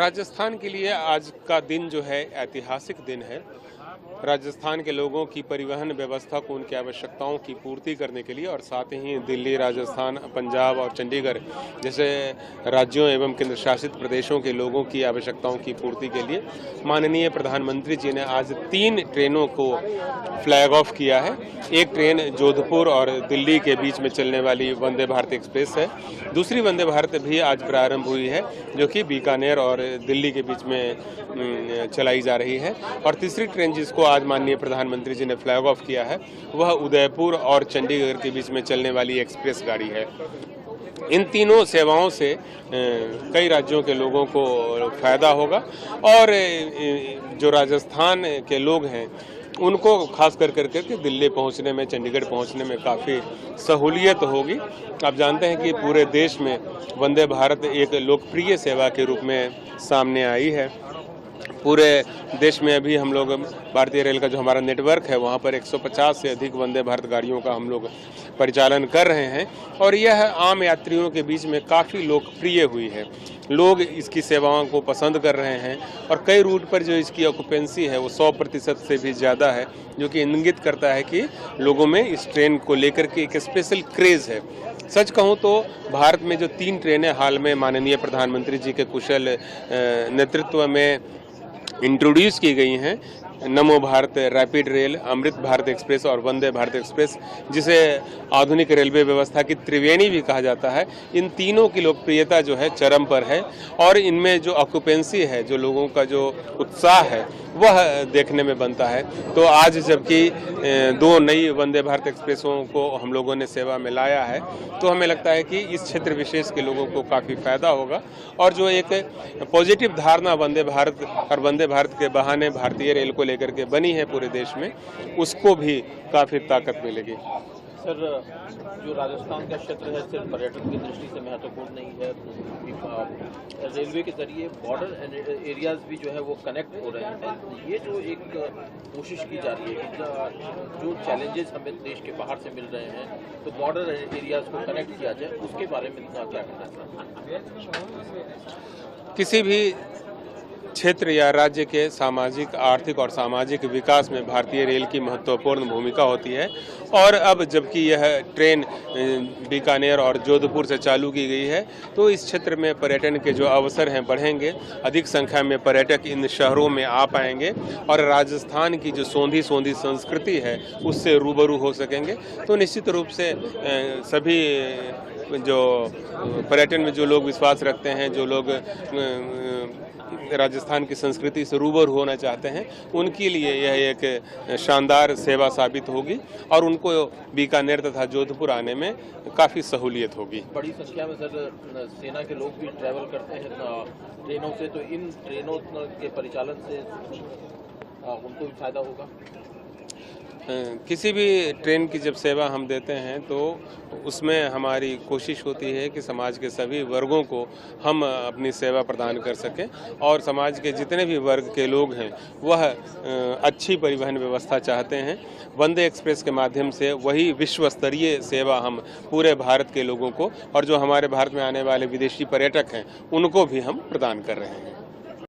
राजस्थान के लिए आज का दिन जो है ऐतिहासिक दिन है। राजस्थान के लोगों की परिवहन व्यवस्था को उनकी आवश्यकताओं की पूर्ति करने के लिए और साथ ही दिल्ली, राजस्थान, पंजाब और चंडीगढ़ जैसे राज्यों एवं केंद्र शासित प्रदेशों के लोगों की आवश्यकताओं की पूर्ति के लिए माननीय प्रधानमंत्री जी ने आज 3 ट्रेनों को फ्लैग ऑफ किया है। एक ट्रेन जोधपुर और दिल्ली के बीच में चलने वाली वंदे भारत एक्सप्रेस है। दूसरी वंदे भारत भी आज प्रारंभ हुई है, जो कि बीकानेर और दिल्ली के बीच में चलाई जा रही है। और तीसरी ट्रेन जिसको आज माननीय प्रधानमंत्री जी ने फ्लैग ऑफ किया है, वह उदयपुर और चंडीगढ़ के बीच में चलने वाली एक्सप्रेस गाड़ी है। इन तीनों सेवाओं से कई राज्यों के लोगों को फायदा होगा और जो राजस्थान के लोग हैं उनको खास कर करके दिल्ली पहुंचने में, चंडीगढ़ पहुंचने में काफ़ी सहूलियत होगी। आप जानते हैं कि पूरे देश में वंदे भारत एक लोकप्रिय सेवा के रूप में सामने आई है। पूरे देश में अभी हम लोग भारतीय रेल का जो हमारा नेटवर्क है, वहाँ पर 150 से अधिक वंदे भारत गाड़ियों का हम लोग परिचालन कर रहे हैं और यह आम यात्रियों के बीच में काफ़ी लोकप्रिय हुई है। लोग इसकी सेवाओं को पसंद कर रहे हैं और कई रूट पर जो इसकी ऑक्यूपेंसी है वो 100% से भी ज़्यादा है, जो कि इंगित करता है कि लोगों में इस ट्रेन को लेकर के एक स्पेशल क्रेज़ है। सच कहूँ तो भारत में जो 3 ट्रेनें हाल में माननीय प्रधानमंत्री जी के कुशल नेतृत्व में इंट्रोड्यूस की गई हैं, नमो Bharat rapid rail, Amrit Bharat express और वंदे भारत एक्सप्रेस, जिसे आधुनिक रेलवे व्यवस्था की त्रिवेणी भी कहा जाता है, इन तीनों की लोकप्रियता जो है चरम पर है और इनमें जो ऑक्यूपेंसी है, जो लोगों का जो उत्साह है, वह देखने में बनता है। तो आज जबकि 2 नई वंदे भारत एक्सप्रेसों को हम लोगों ने सेवा में लाया है, तो हमें लगता है कि इस क्षेत्र विशेष के लोगों को काफ़ी फायदा होगा और जो एक पॉजिटिव धारणा वंदे भारत और वंदे भारत के बहाने भारतीय रेल को लेकर के बनी है पूरे देश में, उसको भी काफ़ी ताकत मिलेगी। सर, जो राजस्थान का क्षेत्र है सिर्फ पर्यटन की दृष्टि से महत्वपूर्ण नहीं है, रेलवे के जरिए बॉर्डर एरियाज भी जो है वो कनेक्ट हो रहे हैं। ये जो एक कोशिश की जा रही है कि जो चैलेंजेस हमें देश के बाहर से मिल रहे हैं, तो बॉर्डर एरियाज को कनेक्ट किया जाए, उसके बारे में क्या कहना है? किसी भी क्षेत्र या राज्य के सामाजिक, आर्थिक और सामाजिक विकास में भारतीय रेल की महत्वपूर्ण भूमिका होती है और अब जबकि यह ट्रेन बीकानेर और जोधपुर से चालू की गई है, तो इस क्षेत्र में पर्यटन के जो अवसर हैं बढ़ेंगे, अधिक संख्या में पर्यटक इन शहरों में आ पाएंगे और राजस्थान की जो सोंधी संस्कृति है उससे रूबरू हो सकेंगे। तो निश्चित रूप से सभी जो पर्यटन में जो लोग विश्वास रखते हैं, जो लोग राजस्थान की संस्कृति से रूबरू होना चाहते हैं, उनके लिए यह एक शानदार सेवा साबित होगी और उनको बीकानेर तथा जोधपुर आने में काफ़ी सहूलियत होगी। बड़ी संख्या में सर सेना के लोग भी ट्रैवल करते हैं ट्रेनों से, तो इन ट्रेनों के परिचालन से उनको भी फायदा होगा। किसी भी ट्रेन की जब सेवा हम देते हैं तो उसमें हमारी कोशिश होती है कि समाज के सभी वर्गों को हम अपनी सेवा प्रदान कर सकें और समाज के जितने भी वर्ग के लोग हैं वह अच्छी परिवहन व्यवस्था चाहते हैं। वंदे एक्सप्रेस के माध्यम से वही विश्व स्तरीय सेवा हम पूरे भारत के लोगों को और जो हमारे भारत में आने वाले विदेशी पर्यटक हैं उनको भी हम प्रदान कर रहे हैं।